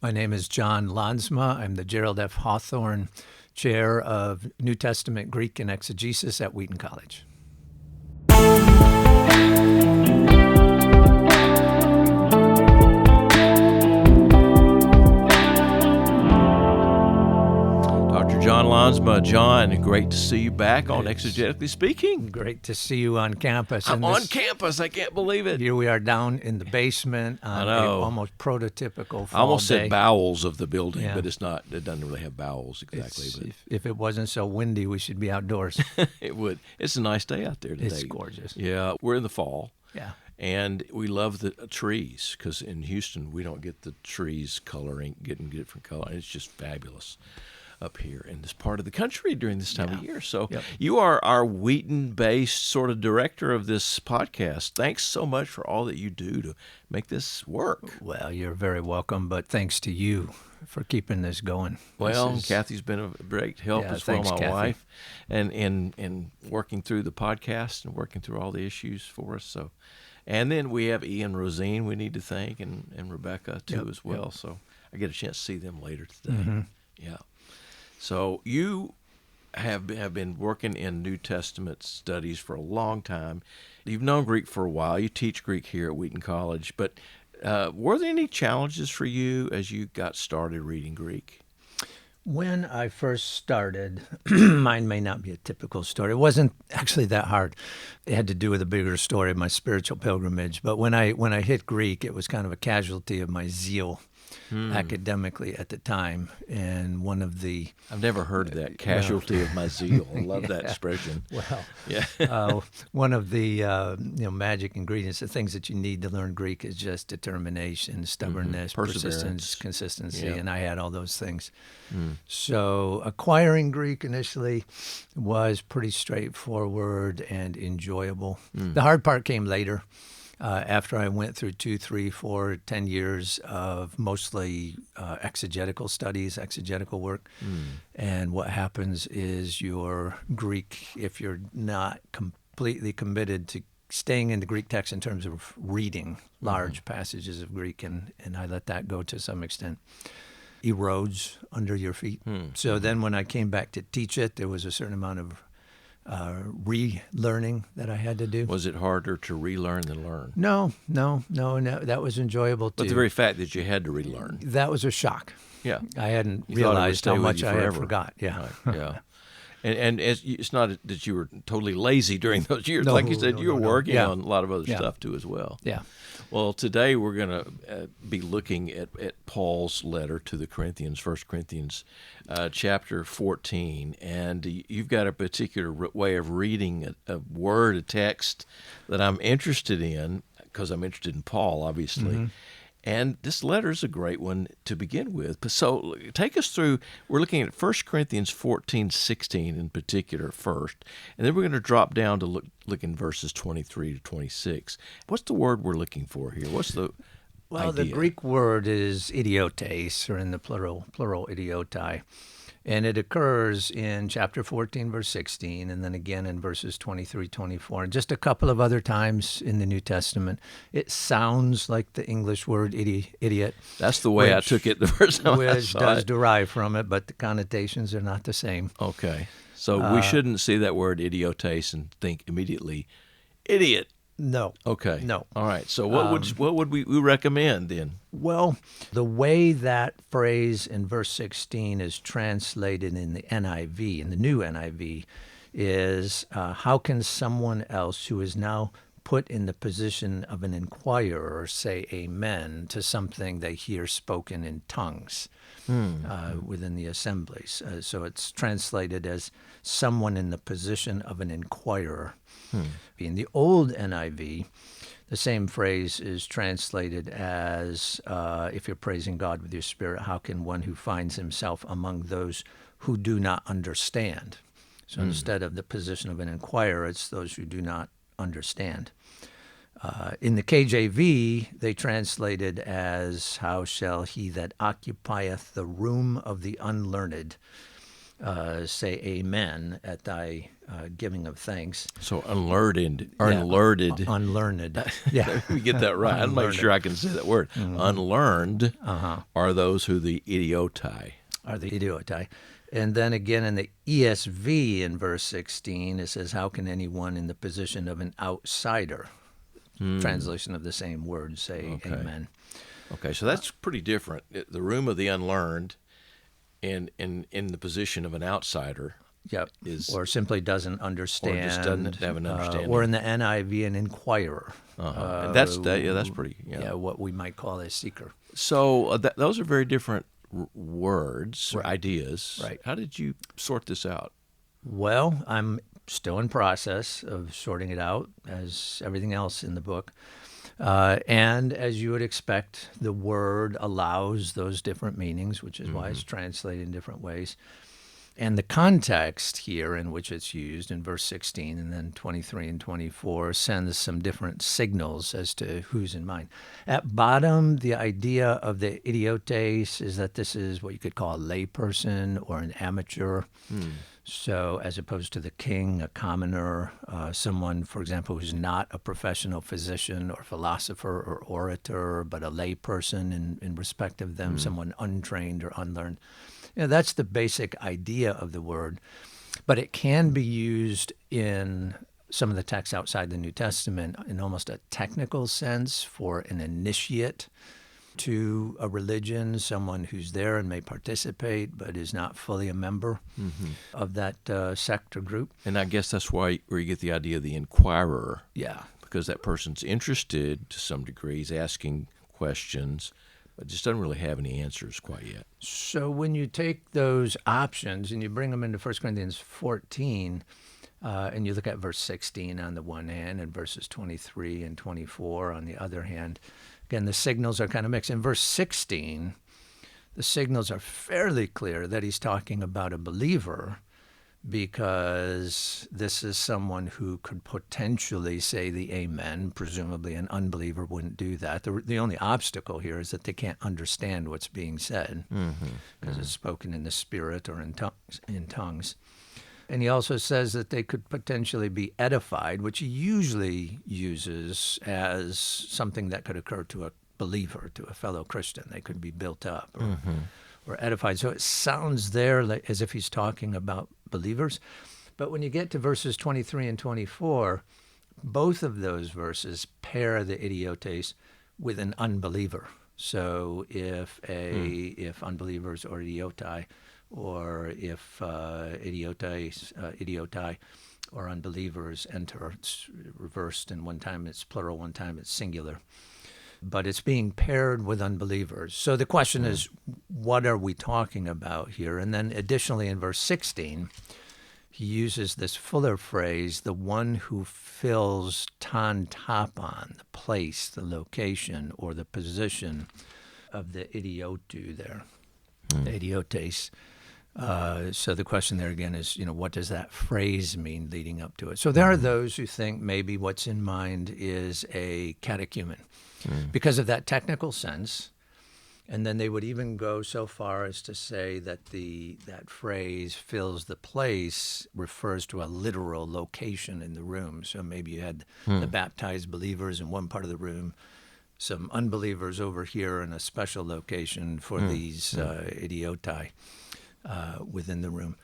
My name is Jon Laansma. I'm the Gerald F. Hawthorne Chair of New Testament Greek and Exegesis at Wheaton College. Jon Laansma. Jon, great to see you back on Exegetically Speaking. Great to see you on campus. I'm on campus. I can't believe it. Here we are down in the basement on a almost prototypical fall I almost day. said bowels of the building, Yeah. but it's not. It doesn't really have bowels exactly. If it wasn't so windy, we should be outdoors. It would. It's a nice day out there today. It's gorgeous. Yeah, we're in the fall. Yeah. And we love the trees because in Houston we don't get the trees getting different color. It's just fabulous up here in this part of the country during this time of year. So you are our Wheaton-based sort of director of this podcast. Thanks so much for all that you do to make this work. Well, you're very welcome, but thanks to you for keeping this going. Well, Kathy's been a great help as well, my wife, and in working through the podcast and working through all the issues for us. So, and then we have Ian Rosine we need to thank, and Rebecca too as well. So I get a chance to see them later today. Mm-hmm. Yeah. So you have been working in New Testament studies for a long time. You've known Greek for a while. You teach Greek here at Wheaton College. But were there any challenges for you as you got started reading Greek? When I first started, mine may not be a typical story. It wasn't actually that hard. It had to do with a bigger story of my spiritual pilgrimage. But when I hit Greek, it was kind of a casualty of my zeal academically at the time. And one of the... I've never heard of that, casualty of my zeal. I love that expression. Well, one of the magic ingredients, the things that you need to learn Greek is just determination, stubbornness, persistence, consistency, and I had all those things. So acquiring Greek initially was pretty straightforward and enjoyable. The hard part came later. After I went through 2, 3, 4, 10 years of mostly exegetical studies, exegetical work. And what happens is your Greek, if you're not completely committed to staying in the Greek text in terms of reading large passages of Greek, and I let that go to some extent, erodes under your feet. So then when I came back to teach it, there was a certain amount of relearning that I had to do. Was it harder to relearn than learn? No, that was enjoyable too. But the very fact that you had to relearn. That was a shock. Yeah. I hadn't realized how much I had forgot. Yeah. Right. Yeah. And it's not that you were totally lazy during those years. No, like you said, you were working on a lot of other Yeah. stuff too as well. Yeah. Well, today we're going to be looking at Paul's letter to the Corinthians, 1 Corinthians chapter 14. And you've got a particular way of reading a word, a text that I'm interested in, because I'm interested in Paul, obviously. And this letter is a great one to begin with. So take us through, we're looking at 1 Corinthians 14:16 in particular first, and then we're going to drop down to look in verses 23 to 26. What's the word we're looking for here? What's the idea? The Greek word is idiotais, or in the plural idiotai. And it occurs in chapter 14, verse 16, and then again in verses 23, 24, and just a couple of other times in the New Testament. It sounds like the English word idiot. That's the way I took it the first time I Which saw does it. derive from it, but the connotations are not the same. Okay. So we shouldn't see that word idiotais and think immediately, idiot. No. Okay. No. All right. So what would we recommend then? Well, the way that phrase in verse 16 is translated in the NIV, in the new NIV, is how can someone else who is now put in the position of an inquirer say amen to something they hear spoken in tongues within the assemblies? So it's translated as someone in the position of an inquirer. In the old NIV, the same phrase is translated as, if you're praising God with your spirit, how can one who finds himself among those who do not understand? So instead of the position of an inquirer, it's those who do not understand. In the KJV, they translated as, how shall he that occupieth the room of the unlearned say amen at thy giving of thanks. So unlearned. Unlearned. Yeah. Let me get that right. I'm not sure I can say that word. Unlearned are those who the idiotai. Are the idiotai. And then again in the ESV in verse 16, it says, how can anyone in the position of an outsider, translation of the same word, say amen? Okay, so that's pretty different. The room of the unlearned in the position of an outsider. Yep. Or simply doesn't understand. Or just doesn't have an understanding. Or in the NIV, an inquirer. That's pretty. Yeah, what we might call a seeker. So those are very different words, ideas. Right. How did you sort this out? Well, I'm still in process of sorting it out, as everything else in the book. And as you would expect, the word allows those different meanings, which is why it's translated in different ways. And the context here in which it's used in verse 16 and then 23 and 24 sends some different signals as to who's in mind. At bottom, the idea of the idiotes is that this is what you could call a layperson or an amateur. So as opposed to the king, a commoner, someone, for example, who's not a professional physician or philosopher or orator, but a layperson in respect of them, someone untrained or unlearned. That's the basic idea of the word, but it can be used in some of the texts outside the New Testament in almost a technical sense for an initiate to a religion, someone who's there and may participate but is not fully a member of that sect or group. And I guess that's where you get the idea of the inquirer. Yeah. Because that person's interested to some degree, he's asking questions, but just doesn't really have any answers quite yet. So when you take those options and you bring them into 1 Corinthians 14, and you look at verse 16 on the one hand and verses 23 and 24 on the other hand, again, the signals are kind of mixed. In verse 16, the signals are fairly clear that he's talking about a believer, because this is someone who could potentially say the amen. Presumably an unbeliever wouldn't do that. The only obstacle here is that they can't understand what's being said because it's spoken in the spirit or in tongues. And he also says that they could potentially be edified, which he usually uses as something that could occur to a believer, to a fellow Christian. They could be built up or edified. So it sounds there as if he's talking about believers. But when you get to verses 23 and 24, both of those verses pair the idiotes with an unbeliever. So if unbelievers or idiotai, or if idiotai or unbelievers enter, it's reversed, and one time it's plural, one time it's singular. But it's being paired with unbelievers. So the question is, what are we talking about here? And then additionally in verse 16, he uses this fuller phrase, the one who fills ton topon, the place, the location, or the position of the idiotu there, the idiotes. So the question there again is, what does that phrase mean leading up to it? So there are those who think maybe what's in mind is a catechumen because of that technical sense. And then they would even go so far as to say that that phrase fills the place refers to a literal location in the room. So maybe you had the baptized believers in one part of the room, some unbelievers over here in a special location for these idiotai within the room.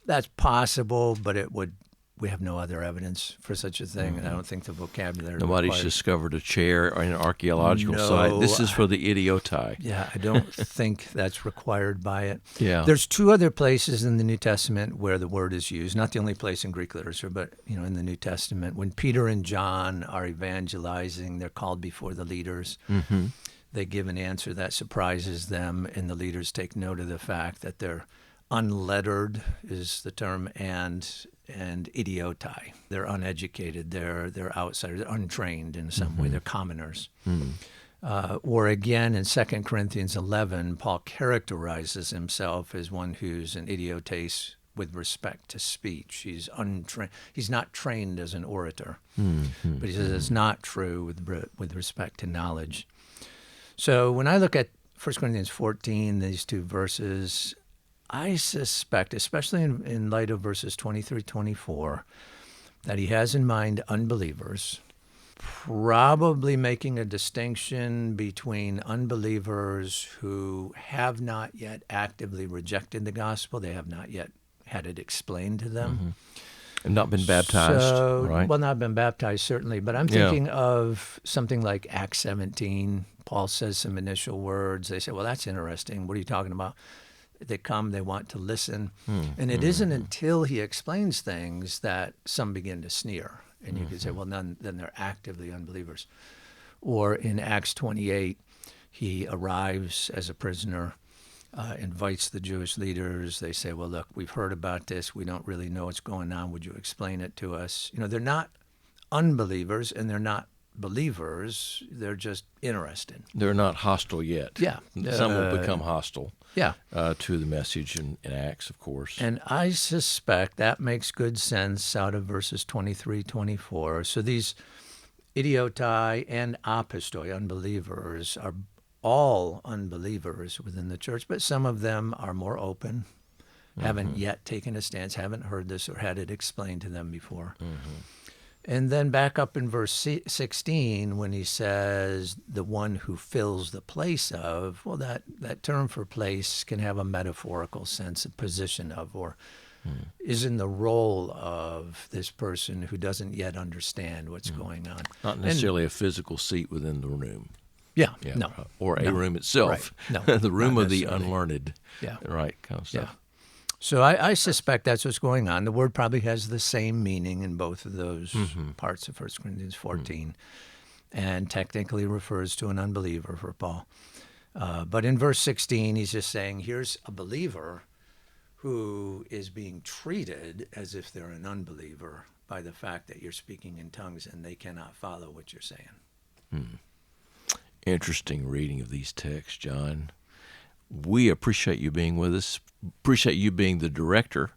That's possible, but we have no other evidence for such a thing, and I don't think the vocabulary Nobody's discovered a chair or an archaeological site. This is for the idiotai. Yeah, I don't think that's required by it. Yeah. There's two other places in the New Testament where the word is used, not the only place in Greek literature, but in the New Testament. When Peter and John are evangelizing, they're called before the leaders. They give an answer that surprises them, and the leaders take note of the fact that they're unlettered is the term, and idiotai. They're uneducated. They're outsiders. They're untrained in some way. They're commoners. Or again, in 2 Corinthians 11, Paul characterizes himself as one who's an idiotes with respect to speech. He's untrained. He's not trained as an orator. But he says it's not true with respect to knowledge. So when I look at 1 Corinthians 14, these two verses, I suspect, especially in light of verses 23, 24, that he has in mind unbelievers, probably making a distinction between unbelievers who have not yet actively rejected the gospel. They have not yet had it explained to them. And not been baptized, right? Well, not been baptized, certainly. But I'm thinking of something like Acts 17. Paul says some initial words. They say, well, that's interesting. What are you talking about? They come, they want to listen. And it isn't until he explains things that some begin to sneer. And you could say, well, then they're actively unbelievers. Or in Acts 28, he arrives as a prisoner, invites the Jewish leaders. They say, well, look, we've heard about this. We don't really know what's going on. Would you explain it to us? They're not unbelievers and they're not believers. They're just interested. They're not hostile yet. Yeah. Some will become hostile. Yeah. To the message in Acts, of course. And I suspect that makes good sense out of verses 23, 24. So these idiotai and apostoi, unbelievers, are all unbelievers within the church, but some of them are more open, haven't yet taken a stance, haven't heard this or had it explained to them before. And then back up in verse 16, when he says the one who fills the place of, well, that term for place can have a metaphorical sense, a position of, or is in the role of this person who doesn't yet understand what's going on. Not necessarily a physical seat within the room. Yeah, no. Or a room itself. Right. No, the room of the unlearned. Yeah. Right, kind of stuff. Yeah. So I suspect that's what's going on. The word probably has the same meaning in both of those parts of 1 Corinthians 14 and technically refers to an unbeliever for Paul. But in verse 16, he's just saying, here's a believer who is being treated as if they're an unbeliever by the fact that you're speaking in tongues and they cannot follow what you're saying. Interesting reading of these texts, John. We appreciate you being with us. Appreciate you being the director,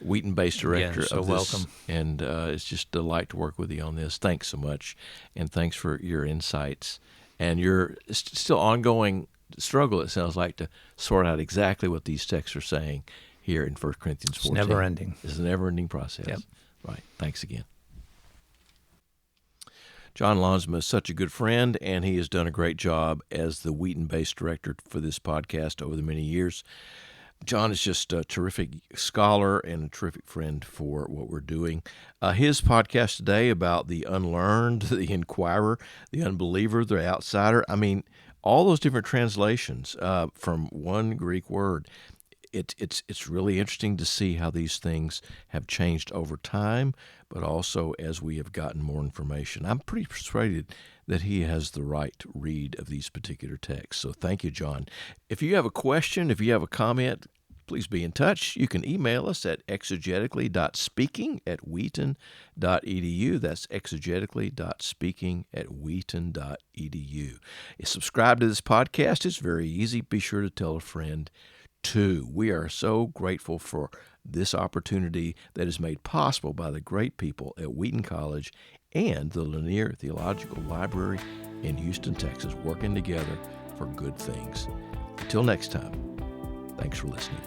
Wheaton-based director of this. Welcome. And it's just a delight to work with you on this. Thanks so much, and thanks for your insights and your still ongoing struggle, it sounds like, to sort out exactly what these texts are saying here in 1 Corinthians 14. It's never-ending. It's a never-ending process. Yep. Right. Thanks again. John Laansma is such a good friend, and he has done a great job as the Wheaton-based director for this podcast over the many years. John is just a terrific scholar and a terrific friend for what we're doing. His podcast today about the unlearned, the inquirer, the unbeliever, the outsider, I mean, all those different translations from one Greek word. It's really interesting to see how these things have changed over time, but also as we have gotten more information. I'm pretty persuaded that he has the right read of these particular texts. So thank you, John. If you have a question, if you have a comment, please be in touch. You can email us at exegetically.speaking@wheaton.edu. That's exegetically.speaking@wheaton.edu. Subscribe to this podcast. It's very easy. Be sure to tell a friend too. We are so grateful for this opportunity that is made possible by the great people at Wheaton College and the Lanier Theological Library in Houston, Texas, working together for good things. Until next time, thanks for listening.